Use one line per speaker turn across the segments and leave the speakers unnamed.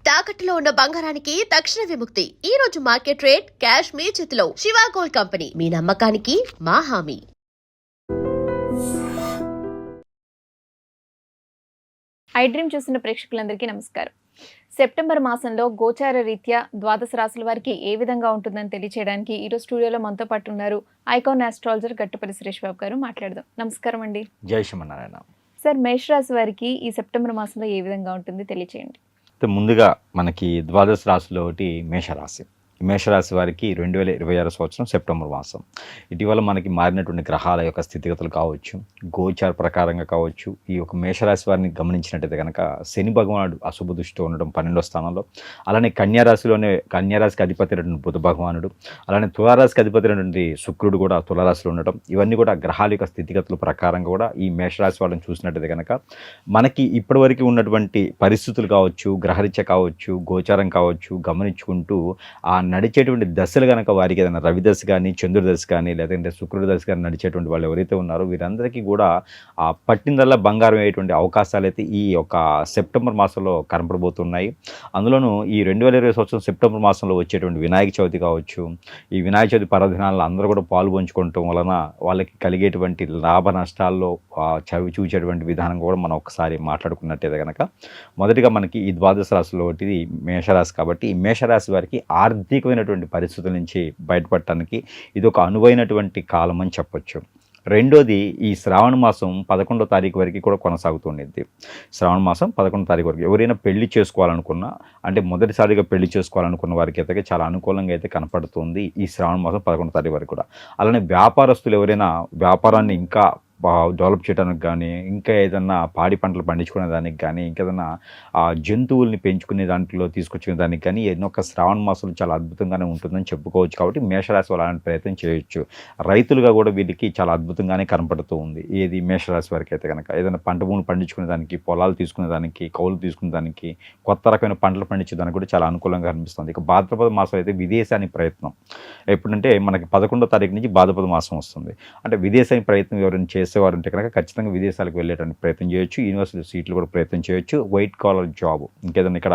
తాకట్టులో ఉన్న బంగారానికి తక్షణ విముక్తి. ఈ రోజు మార్కెట్ రేట్ క్యాష్ మీ చేతిలో. శివ గోల్డ్ కంపెనీ, మీ నమ్మకానికి మా హామీ.
ఐ డ్రీమ్ చూస్తున్న ప్రేక్షకులందరికీ నమస్కారం. సెప్టెంబర్ మాసంలో గోచార రీత్యా ద్వాదశ రాశుల వారికి ఏ విధంగా ఉంటుందని తెలియచేయడానికి ఈరోజు స్టూడియోలో మనతో పాటు ఉన్నారు ఐకాన్ ఆస్ట్రాలజర్ గట్టపల్లి సురేష్ బాబు గారు. మాట్లాడదాం. నమస్కారం అండి.
జై శ్రీమన్నారాయణ.
సార్, మేషరాశి వారికి ఈ సెప్టెంబర్ మాసంలో ఏ విధంగా ఉంటుంది తెలియచేయండి.
ముందుగా మనకి ద్వాదశ రాశిలో ఒకటి మేషరాశి. ఈ మేషరాశి వారికి 2026 సంవత్సరం సెప్టెంబర్ మాసం. ఇటీవల మనకి మారినటువంటి గ్రహాల యొక్క స్థితిగతులు కావచ్చు, గోచార ప్రకారంగా కావచ్చు, ఈ యొక్క మేషరాశి వారిని గమనించినట్టయితే కనుక శని భగవానుడు అశుభ దృష్టితో ఉండడం 12వ స్థానంలో, అలానే కన్యారాశికి అధిపతి అయినటువంటి బుధ భగవానుడు, అలానే తులారాశికి అధిపతి అయినటువంటి శుక్రుడు కూడా తులారాశిలో ఉండడం, ఇవన్నీ కూడా గ్రహాల యొక్క స్థితిగతుల ప్రకారంగా కూడా ఈ మేషరాశి వాళ్ళని చూసినట్టయితే కనుక మనకి ఇప్పటివరకు ఉన్నటువంటి పరిస్థితులు కావచ్చు, గ్రహరీత్యా కావచ్చు, గోచారం కావచ్చు గమనించుకుంటూ ఆ నడిచేటువంటి దశలు కనుక వారికి ఏదైనా రవి దశ కానీ, చంద్రుడి దశ కానీ, లేదంటే శుక్రుడి దశ కానీ నడిచేటువంటి వాళ్ళు ఎవరైతే ఉన్నారో వీరందరికీ కూడా ఆ పట్టిందల్లా బంగారం అయ్యేటువంటి అవకాశాలు అయితే ఈ యొక్క సెప్టెంబర్ మాసంలో కనపడబోతున్నాయి. అందులోనూ ఈ 2020 సంవత్సరం సెప్టెంబర్ మాసంలో వచ్చేటువంటి వినాయక చవితి కావచ్చు, ఈ వినాయక చవితి పర్వదినాల్లో అందరూ కూడా పాలు పంచుకోవటం వలన వాళ్ళకి కలిగేటువంటి లాభ నష్టాల్లో చవి చూచేటువంటి విధానం కూడా మనం ఒకసారి మాట్లాడుకున్నట్టయితే కనుక మొదటిగా మనకి ఈ ద్వాదశ రాశిలో ఒకటి మేషరాశి కాబట్టి ఈ మేషరాశి వారికి ఆర్థికమైనటువంటి పరిస్థితుల నుంచి బయటపడటానికి ఇది ఒక అనువైనటువంటి కాలం అని చెప్పొచ్చు. రెండోది, ఈ శ్రావణ మాసం 11వ తారీఖు వరకు కూడా కొనసాగుతుండేది. శ్రావణ మాసం 11వ తారీఖు వరకు ఎవరైనా పెళ్లి చేసుకోవాలనుకున్నా, అంటే మొదటిసారిగా పెళ్లి చేసుకోవాలనుకున్న వారికి అయితే చాలా అనుకూలంగా అయితే కనపడుతుంది ఈ శ్రావణ మాసం 11వ తారీఖు వరకు కూడా. అలానే వ్యాపారస్తులు ఎవరైనా వ్యాపారాన్ని ఇంకా డెవలప్ చేయడానికి కానీ, ఇంకా ఏదన్నా పాడి పంటలు పండించుకునే దానికి కానీ, ఇంకేదన్నా జంతువుల్ని పెంచుకునే దాంట్లో తీసుకొచ్చుకునే దానికి కానీ ఎన్నొక్క శ్రావణ మాసం చాలా అద్భుతంగానే ఉంటుందని చెప్పుకోవచ్చు. కాబట్టి మేషరాశి వాళ్ళు అలాంటి ప్రయత్నం చేయొచ్చు. రైతులుగా కూడా వీరికి చాలా అద్భుతంగానే కనపడుతూ ఉంది. ఏది మేషరాశి వారికి అయితే కనుక ఏదైనా పంట భూములు పండించుకునే దానికి, పొలాలు తీసుకునే దానికి, కౌలు తీసుకునే దానికి, కొత్త రకమైన పంటలు పండించేదానికి కూడా చాలా అనుకూలంగా కనిపిస్తుంది. ఇక భాద్రపద మాసం అయితే విదేశానికి ప్రయత్నం. ఎప్పుడంటే మనకి 11వ తారీఖు నుంచి భాద్రపద మాసం వస్తుంది. అంటే విదేశానికి ప్రయత్నం ఎవరైనా చేసేవారు ఉంటే కనుక ఖచ్చితంగా విదేశాలకు వెళ్ళేటువంటి ప్రయత్నం చేయొచ్చు. యూనివర్సిటీ సీట్లు కూడా ప్రయత్నం చేయొచ్చు. వైట్ కాలర్ జాబ్, ఇంకేదైనా ఇక్కడ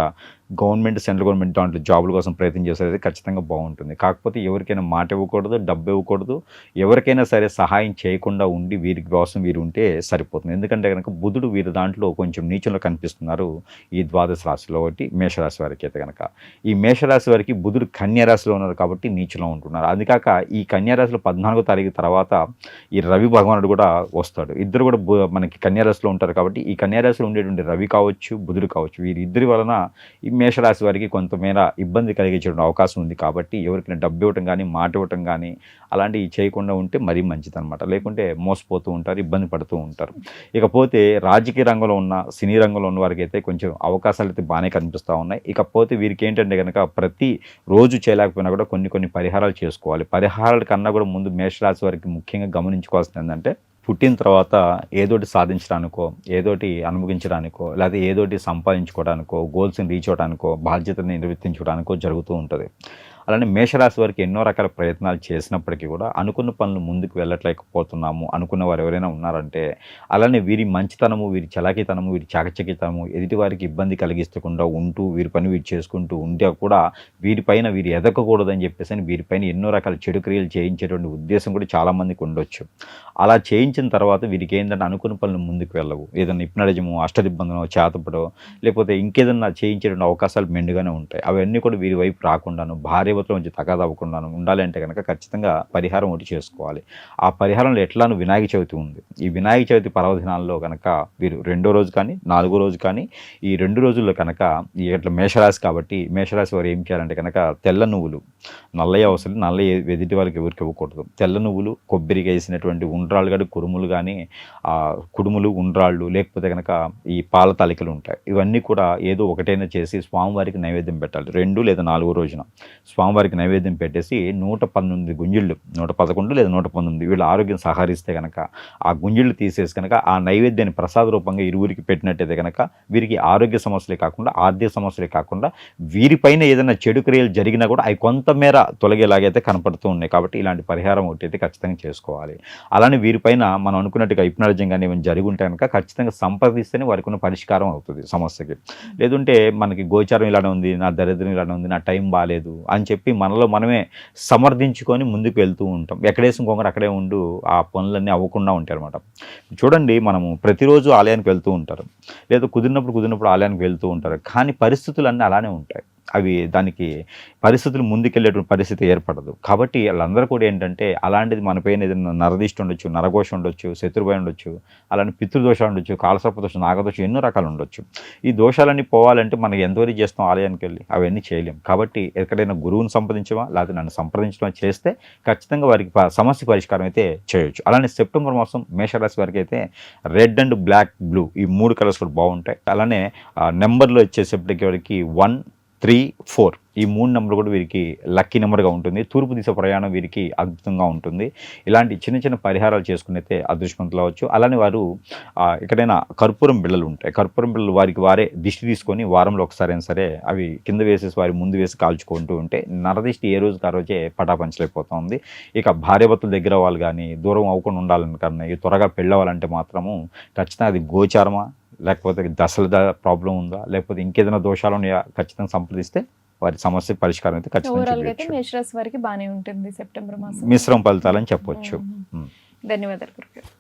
గవర్నమెంట్, సెంట్రల్ గవర్నమెంట్ దాంట్లో జాబుల కోసం ప్రయత్నం చేసేది ఖచ్చితంగా బాగుంటుంది. కాకపోతే ఎవరికైనా మాట ఇవ్వకూడదు, డబ్బు ఇవ్వకూడదు, ఎవరికైనా సరే సహాయం చేయకుండా ఉండి వీరికి కోసం వీరు ఉంటే సరిపోతుంది. ఎందుకంటే కనుక బుధుడు వీరి దాంట్లో కొంచెం నీచంలో కనిపిస్తున్నారు ఈ ద్వాదశ రాశిలో ఒకటి మేషరాశి వారికి అయితే కనుక. ఈ మేషరాశి వారికి బుధుడు కన్యారాశిలో ఉన్నారు కాబట్టి నీచంలో ఉంటున్నారు. అది కాక ఈ కన్యారాశిలో 14వ తారీఖు తర్వాత ఈ రవి భగవానుడు కూడా వస్తాడు. ఇద్దరు కూడా మనకి కన్యారాశిలో ఉంటారు కాబట్టి ఈ కన్యారాశిలో ఉండేటువంటి రవి కావచ్చు, బుధుడు కావచ్చు, వీరిద్దరి వలన ఈ మేషరాశి వారికి కొంతమేర ఇబ్బంది కలిగించే అవకాశం ఉంది. కాబట్టి ఎవరికైనా డబ్బు ఇవ్వటం కానీ, మాట ఇవ్వటం కానీ అలాంటివి చేయకుండా ఉంటే మరీ మంచిది అనమాట. లేకుంటే మోసపోతూ ఉంటారు, ఇబ్బంది పడుతూ ఉంటారు. ఇకపోతే రాజకీయ రంగంలో ఉన్న, సినీ రంగంలో ఉన్న వారికి అయితే కొంచెం అవకాశాలు అయితే బాగానే కనిపిస్తూ ఉన్నాయి. ఇకపోతే వీరికి ఏంటంటే కనుక ప్రతి రోజు చేయలేకపోయినా కూడా కొన్ని పరిహారాలు చేసుకోవాలి. పరిహారాల కన్నా కూడా ముందు మేషరాశి వారికి ముఖ్యంగా గమనించుకోవాల్సింది ఏంటంటే, పుట్టిన తర్వాత ఏదోటి సాధించడానికో, ఏదోటి అనుభవించడానికో, లేదా ఏదోటి సంపాదించుకోవడానికో, గోల్స్ని రీచ్ అవ్వడానికో, బాధ్యతని నిర్వర్తించడానికో జరుగుతూ ఉంటుంది. అలానే మేషరాశి వారికి ఎన్నో రకాల ప్రయత్నాలు చేసినప్పటికీ కూడా అనుకున్న పనులు ముందుకు వెళ్ళట్లేకపోతున్నాము అనుకున్న వారు ఎవరైనా ఉన్నారంటే, అలానే వీరి మంచితనము, వీరి చలాకీతనము, వీరి చాకచక్యతనము ఎదుటి వారికి ఇబ్బంది కలిగించకుండా ఉంటూ వీరి పని వీరు చేసుకుంటూ ఉంటే కూడా వీరిపైన వీరు ఎదగకూడదని చెప్పేసి వీరిపైన ఎన్నో రకాల చెడు క్రియలు చేయించేటువంటి ఉద్దేశం కూడా చాలామందికి ఉండొచ్చు. అలా చేయించిన తర్వాత వీరికి ఏంటంటే అనుకున్న పనులు ముందుకు వెళ్ళవు. ఏదైనా ఇప్నడజము, అష్టదిబ్బందనో, చేతపడో, లేకపోతే ఇంకేదన్నా చేయించేటువంటి అవకాశాలు మెండుగానే ఉంటాయి. అవన్నీ కూడా వీరి వైపు రాకుండాను, భార్యవతో నుంచి తగాదా అవ్వకుండాను ఉండాలంటే కనుక ఖచ్చితంగా పరిహారం ఒకటి చేసుకోవాలి. ఆ పరిహారంలో ఎట్లానూ వినాయక చవితి ఉంది. ఈ వినాయక చవితి పర్వదినాల్లో కనుక వీరు 2వ రోజు కానీ, 4వ రోజు కానీ, ఈ 2 రోజుల్లో కనుక ఈ ఇట్లా మేషరాశి కాబట్టి మేషరాశి వారు ఏం చేయాలంటే కనుక తెల్ల నువ్వులు, నల్లయ్య అవసరం, నల్లయ్య ఎదుటి వాళ్ళకి ఎవరికి ఇవ్వకూడదు. తెల్ల నువ్వులు, కొబ్బరికి వేసినటువంటి ఉండ్రాళ్ళు కానీ, కురుములు కానీ, కుడుములు, ఉండ్రాళ్ళు, లేకపోతే కనుక ఈ పాల తాలికలు ఉంటాయి. ఇవన్నీ కూడా ఏదో ఒకటైనా చేసి స్వామివారికి నైవేద్యం పెట్టాలి. 2 లేదా 4వ రోజున స్వామివారికి నైవేద్యం పెట్టేసి 119 గుంజిళ్ళు 111 లేదా 119 వీళ్ళ ఆరోగ్యం సహకరిస్తే కనుక ఆ గుంజిళ్ళు తీసేసి కనుక ఆ నైవేద్యాన్ని ప్రసాద రూపంగా ఇరువురికి పెట్టినట్టయితే కనుక వీరికి ఆరోగ్య సమస్యలే కాకుండా ఆర్థిక సమస్యలే కాకుండా వీరిపైన ఏదైనా చెడు క్రియలు జరిగినా కూడా అవి కొంతమేర తొలగేలాగైతే కనపడుతూ ఉన్నాయి. కాబట్టి ఇలాంటి పరిహారం ఒకటి అయితే ఖచ్చితంగా చేసుకోవాలి. అలానే వీరిపైన మనం అనుకున్నట్టుగా హిప్నాలజం కానీ ఏమైనా జరిగి ఉంటే కనుక ఖచ్చితంగా సంప్రదిస్తేనే వారికి ఉన్న పరిష్కారం అవుతుంది సమస్యకి. లేదంటే మనకి గోచారం ఇలానే ఉంది, నా దరిద్రం ఇలానే ఉంది, నా టైం బాగాలేదు అని చెప్పి మనలో మనమే సమర్థించుకొని ముందుకు వెళ్తూ ఉంటాం. ఎక్కడేసి ఇంకొకరు అక్కడే ఉండు ఆ పనులన్నీ అవ్వకుండా ఉంటాయి అనమాట. చూడండి, మనము ప్రతిరోజు ఆలయానికి వెళ్తూ ఉంటారు, లేదా కుదిరినప్పుడు ఆలయానికి వెళ్తూ ఉంటారు. కానీ పరిస్థితులు అన్నీ అలానే ఉంటాయి. అవి దానికి పరిస్థితులు ముందుకెళ్ళేటువంటి పరిస్థితి ఏర్పడదు. కాబట్టి వాళ్ళందరూ కూడా ఏంటంటే అలాంటిది మన పైన ఏదైనా నరదిష్టి ఉండొచ్చు, నరఘోష ఉండొచ్చు, శత్రుభయం ఉండొచ్చు, అలానే పితృదోషాలు ఉండొచ్చు, కాలసర్పదోషం, నాగదోషం, ఎన్నో రకాలు ఉండొచ్చు. ఈ దోషాలన్నీ పోవాలంటే మనకి ఎంతవరకు చేస్తాం ఆలయానికి వెళ్ళి అవన్నీ చేయలేం. కాబట్టి ఎక్కడైనా గురువుని సంప్రదించమా లేకపోతే నన్ను సంప్రదించడమా చేస్తే ఖచ్చితంగా వారికి సమస్య పరిష్కారం అయితే చేయొచ్చు. అలానే సెప్టెంబర్ మాసం మేషరాశి వారికి అయితే రెడ్ అండ్ బ్లాక్, బ్లూ ఈ 3 కలర్స్ కూడా బాగుంటాయి. అలానే నెంబర్లు వచ్చేసేపటికి వారికి 1, 3, 4 ఈ 3 నెంబర్ కూడా వీరికి లక్కీ నెంబర్గా ఉంటుంది. తూర్పు దిశ ప్రయాణం వీరికి అద్భుతంగా ఉంటుంది. ఇలాంటి చిన్న చిన్న పరిహారాలు చేసుకునైతే అదృష్టవంతులు అవ్వచ్చు. అలానే వారు ఎక్కడైనా కర్పూరం బిళ్ళలు ఉంటాయి, కర్పూరం బిళ్ళలు వారికి వారే దిష్టి తీసుకొని వారంలో ఒకసారి అయినా సరే అవి కింద వేసేసి వారి ముందు వేసి కాల్చుకుంటూ ఉంటే నరదిష్టి ఏ రోజుకి ఆ రోజే పటాపంచలేకపోతూ ఉంది. ఇక భార్యాభర్తల దగ్గర వాళ్ళు కానీ దూరం అవ్వకుండా ఉండాలని కన్నా త్వరగా పెళ్ళవాలంటే మాత్రము ఖచ్చితంగా అది గోచారమా లేకపోతే దశల ప్రాబ్లం ఉందా లేకపోతే ఇంకేదైనా దోషాలు ఉన్నాయా ఖచ్చితంగా సంప్రదిస్తే వారి సమస్య పరిష్కారం అయితే ఖచ్చితంగా
మేషరాశి వారికి బాగానే ఉంటుంది సెప్టెంబర్ మాసం.
మిశ్రమ ఫలితాలని చెప్పొచ్చు.
ధన్యవాదాలు గురుగారు.